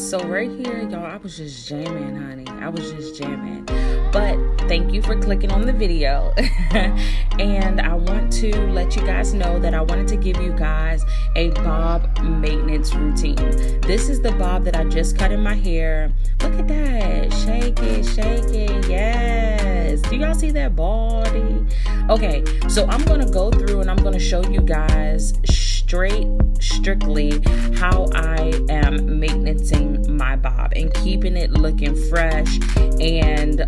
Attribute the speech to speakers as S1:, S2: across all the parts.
S1: So right here, y'all, I was just jamming, honey. I was just jamming. But thank you for clicking on the video. And I want to let you guys know that I wanted to give you guys a bob maintenance routine. This is the bob that I just cut in my hair. Look at that. Shake it. Yes. Do y'all see that body? Okay, so I'm going to go through and I'm going to show you guys strictly how I am maintaining my bob and keeping it looking fresh and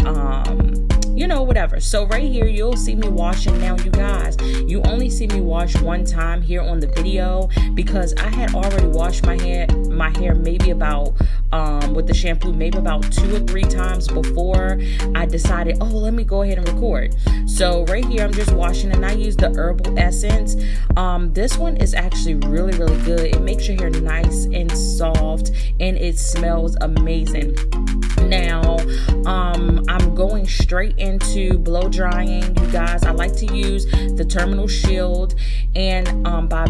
S1: whatever. So right here you'll see me washing. Now you guys, you only see me wash one time here on the video because I had already washed my hair maybe about with the shampoo maybe about 2 or 3 times before I decided, oh, let me go ahead and record. So right here I'm just washing and I use the herbal essence. This one is actually really good. It makes your hair nice and soft and it smells amazing. Now I'm going straight into blow drying, you guys. I like to use the Terminal Shield and by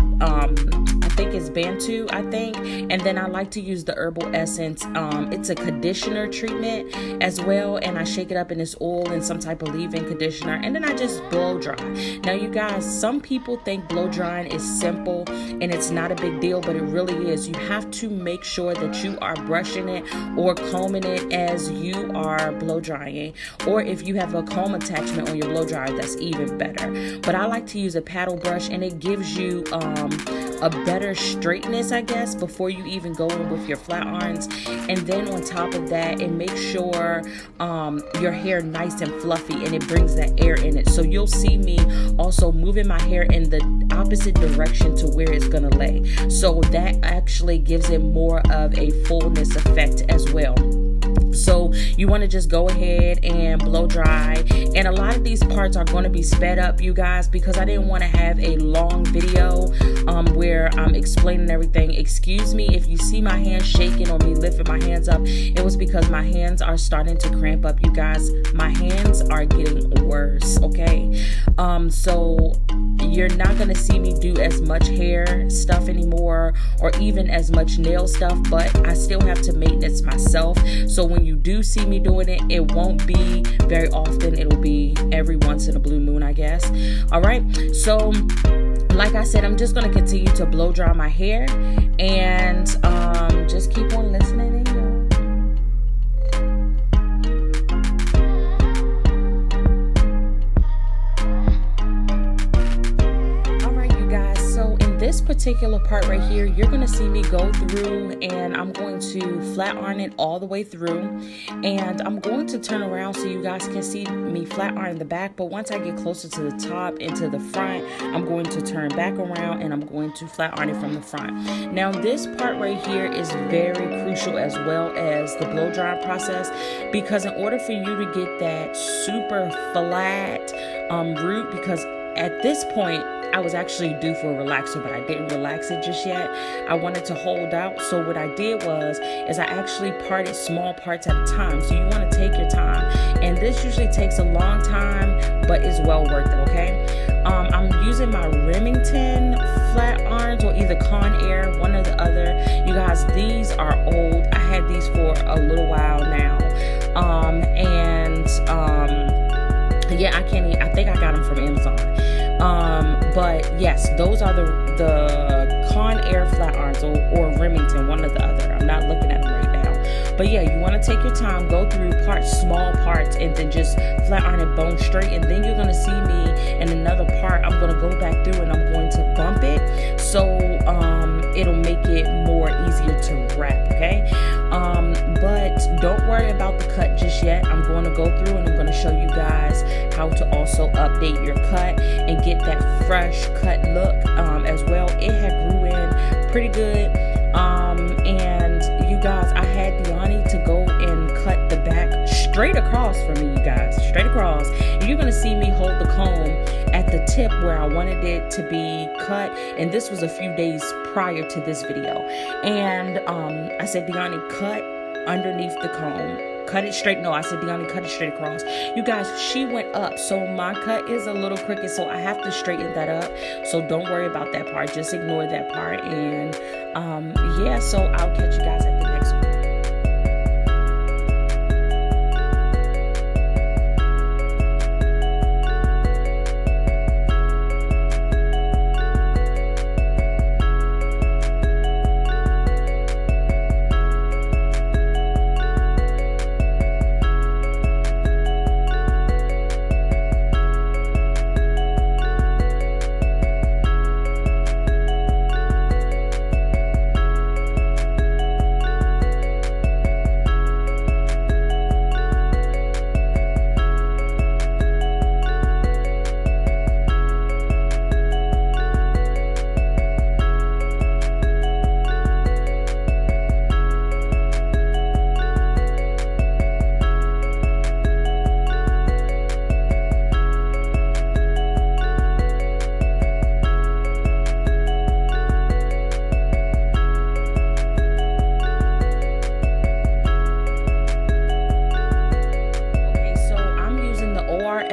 S1: I think it's Bantu, and then I like to use the herbal essence. It's a conditioner treatment as well, and I shake it up in this oil and some type of leave-in conditioner, and then I just blow dry. Now you guys, some people think blow drying is simple and it's not a big deal, but it really is. You have to make sure that you are brushing it or combing it as you are blow drying, or if you have a comb attachment on your blow dryer, that's even better. But I like to use a paddle brush, and it gives you a better straightness, I guess, before you even go in with your flat irons. And then on top of that, it makes sure your hair nice and fluffy, and it brings that air in it. So you'll see me also moving my hair in the opposite direction to where it's gonna lay, so that actually gives it more of a fullness effect as well. So you want to just go ahead and blow dry, and a lot of these parts are going to be sped up, you guys, because I didn't want to have a long video where I'm explaining everything. Excuse me if you see my hands shaking or me lifting my hands up. It was because my hands are starting to cramp up, you guys. My hands are getting worse, okay? So you're not going to see me do as much hair stuff anymore, or even as much nail stuff, but I still have to maintenance myself. So when you do see me doing it, it won't be very often. It'll be every once in a blue moon, I guess. All right. So like I said, I'm just going to continue to blow dry my hair and just keep on listening and go. This particular part right here, you're going to see me go through and I'm going to flat iron it all the way through, and I'm going to turn around so you guys can see me flat iron the back. But once I get closer to the top and to the front, I'm going to turn back around and I'm going to flat iron it from the front. Now this part right here is very crucial as well as the blow drying process, because in order for you to get that super flat root, because at this point I was actually due for a relaxer, but I didn't relax it just yet. I wanted to hold out. So what I did is I actually parted small parts at a time. So you want to take your time. And this usually takes a long time, but it's well worth it, okay? I'm using my Remington flat irons or either Conair, one or the other. You guys, these are old. I had these for a little while now. Yeah, I think I got them from Amazon. But yes, those are the Conair flat irons or Remington, one or the other. I'm not looking at them right now. But yeah, you want to take your time, go through small parts, and then just flat iron it bone straight. And then you're going to see me in another part. I'm going to go back through and I'm going to bump it. So it'll make it more easier to wrap, okay? But don't worry about the cut just yet. I'm going to go through and I'm going to show you guys how to also update your cut and get that fresh cut look as well. It had grew in pretty good. And you guys, I had Deani to go and cut the back straight across for me, you guys, straight across. And you're going to see me hold the comb at the tip where I wanted it to be cut, and this was a few days prior to this video. And I said, Deani, cut underneath the comb, cut it straight. No, I said, Deani, cut it straight across. You guys, she went up, so my cut is a little crooked, so I have to straighten that up. So don't worry about that part, just ignore that part. And yeah, so I'll catch you guys at the next one.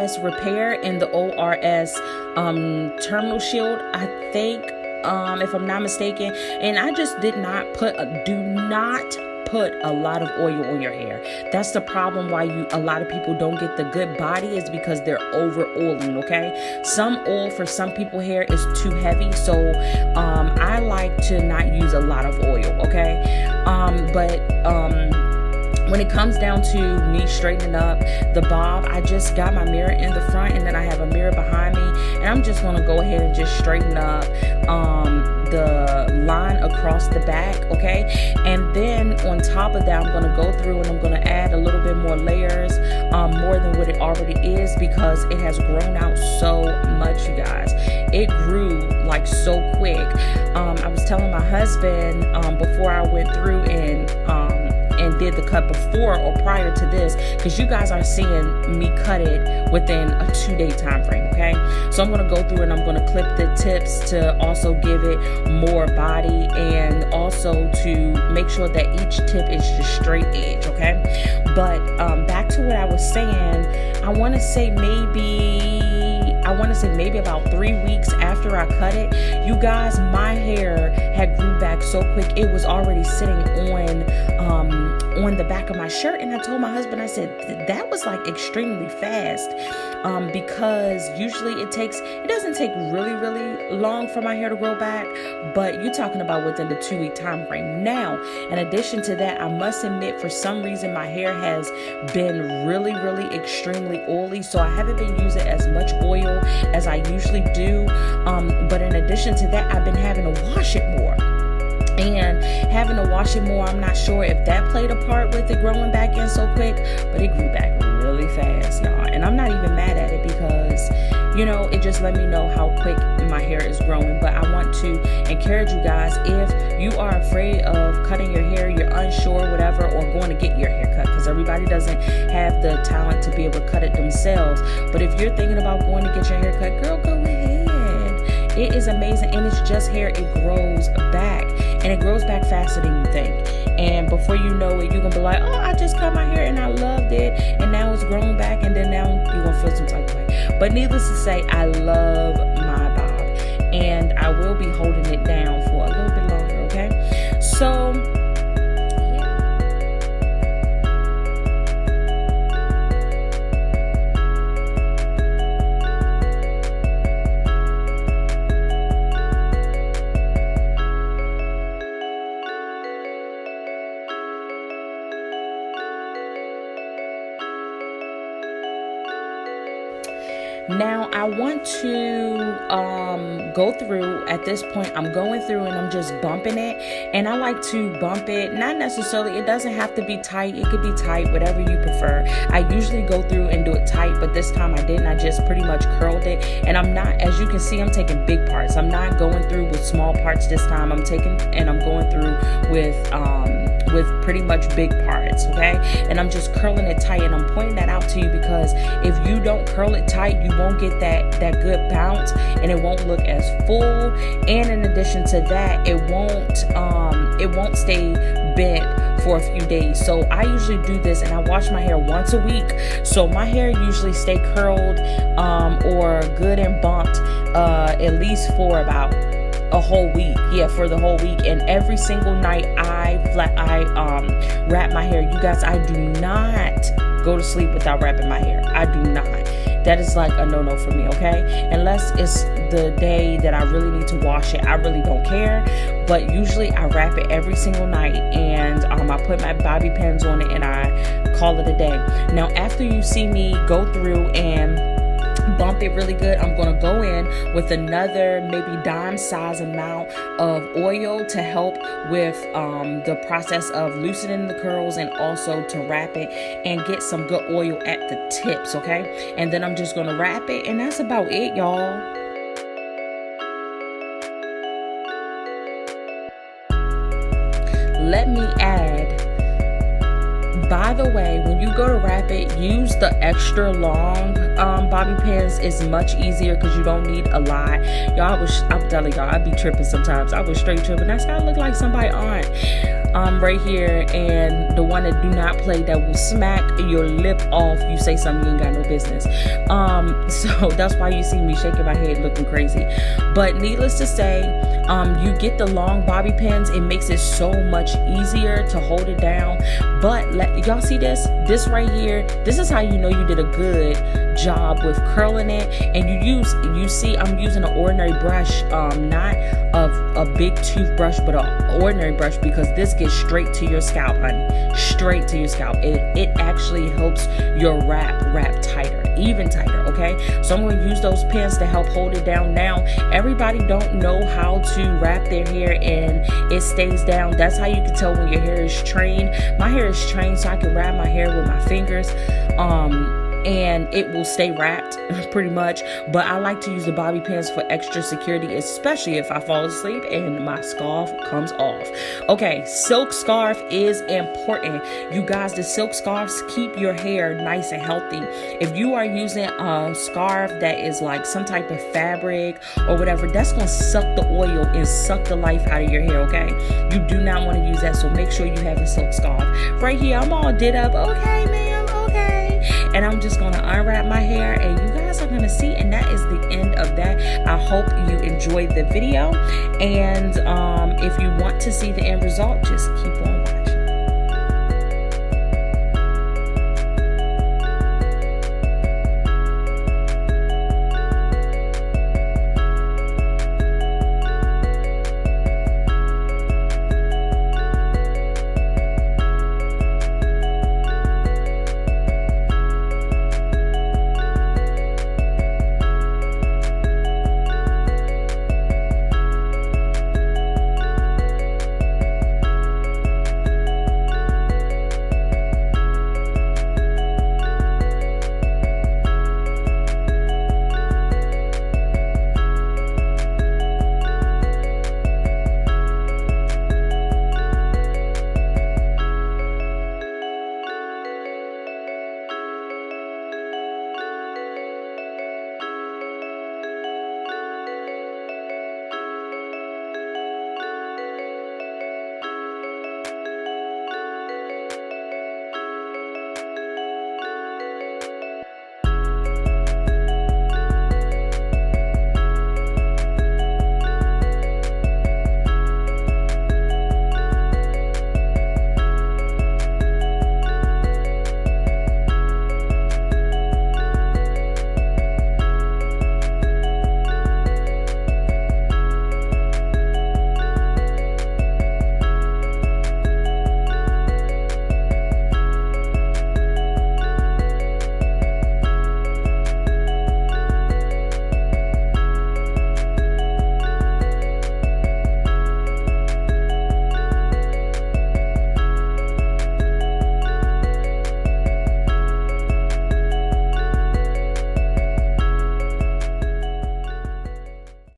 S1: ORS repair and the ORS terminal shield, I think, if I'm not mistaken. And I just did not do not put a lot of oil on your hair. That's the problem why a lot of people don't get the good body, is because they're over oiling. Okay, some oil for some people hair is too heavy, so I like to not use a lot of oil. Okay, but when it comes down to me straightening up the bob, I just got my mirror in the front, and then I have a mirror behind me, and I'm just going to go ahead and just straighten up the line across the back. Okay, and then on top of that, I'm going to go through and I'm going to add a little bit more layers, more than what it already is, because it has grown out so much, you guys. It grew like so quick. I was telling my husband before I went through and did the cut before or prior to this, because you guys are seeing me cut it within a 2-day time frame. Okay, so I'm going to go through and I'm going to clip the tips to also give it more body, and also to make sure that each tip is just straight edge. Okay, but back to what I was saying, I want to say maybe about 3 weeks after I cut it, you guys, my hair had grew back so quick. It was already sitting on the back of my shirt, and I told my husband, I said, that was like extremely fast, because usually it doesn't take really long for my hair to grow back, but you're talking about within the 2-week time frame. Now, in addition to that, I must admit, for some reason my hair has been really extremely oily, so I haven't been using as much oil as I usually do, but in addition to that, I've been having to wash it more. And having to wash it more, I'm not sure if that played a part with it growing back in so quick, but it grew back really fast, y'all. And I'm not even mad at it, because, it just let me know how quick my hair is growing. But I want to encourage you guys, if you are afraid of cutting your hair, you're unsure, whatever, or going to get your hair cut, because everybody doesn't have the talent to be able to cut it themselves. But if you're thinking about going to get your hair cut, girl, go ahead. It is amazing, and it's just hair. It grows back, and it grows back faster than you think. And before you know it, you're going to be like, oh, I just cut my hair and I loved it, and now it's grown back, and then now you're going to feel some type of way. But needless to say, I love my bob, and I will be holding it down for a little bit longer, okay? So now I want to go through, at this point, I'm going through and I'm just bumping it. And I like to bump it, not necessarily, it doesn't have to be tight. It could be tight, whatever you prefer. I usually go through and do it tight, but this time I didn't. I just pretty much curled it. And I'm not, as you can see, I'm taking big parts. I'm not going through with small parts this time. I'm going through with pretty much big parts, okay? And I'm just curling it tight, and I'm pointing that out to you because if you don't curl it tight, you won't get that good bounce, and it won't look as full. And in addition to that, it won't stay bent for a few days. So I usually do this, and I wash my hair once a week, so my hair usually stay curled or good and bumped at least for about a whole week. Yeah, for the whole week. And every single night I wrap my hair. You guys, I do not go to sleep without wrapping my hair. I do not. That is like a no-no for me, okay? Unless it's the day that I really need to wash it, I really don't care. But usually I wrap it every single night, and I put my bobby pins on it, and I call it a day. Now, after you see me go through and bump it really good, I'm going to go in with another maybe dime size amount of oil to help with the process of loosening the curls, and also to wrap it and get some good oil at the tips, okay? And then I'm just going to wrap it, and that's about it, y'all. Let me add, by the way, when you go to wrap it, use the extra long bobby pins. It's much easier because you don't need a lot. Y'all, I'm telling y'all, I be tripping sometimes. I was straight tripping. That's how I look like somebody aunt. right here, and the one that do not play, that will smack your lip off. You say something you ain't got no business. So that's why you see me shaking my head looking crazy. But needless to say, you get the long bobby pins. It makes it so much easier to hold it down. But y'all see this right here, this is how you know you did a good job with curling it. And you see I'm using an ordinary brush, not a big toothbrush, but an ordinary brush, because this gets straight to your scalp, honey, straight to your scalp. It actually helps your wrap tighter, even tighter. Okay, so I'm going to use those pins to help hold it down. Now everybody don't know how to wrap their hair and it stays down. That's how you can tell when your hair is trained. My hair is trained, so I can wrap my hair with my fingers, and it will stay wrapped pretty much. But I like to use the bobby pins for extra security, especially if I fall asleep and my scarf comes off. Okay, silk scarf is important. You guys, the silk scarves keep your hair nice and healthy. If you are using a scarf that is like some type of fabric or whatever, that's going to suck the oil and suck the life out of your hair, okay? You do not want to use that, so make sure you have a silk scarf. Right here, I'm all did up. Okay, ma'am, okay. And I'm just going to unwrap my hair, and you guys are going to see, and that is the end of that. I hope you enjoyed the video, and if you want to see the end result, just keep on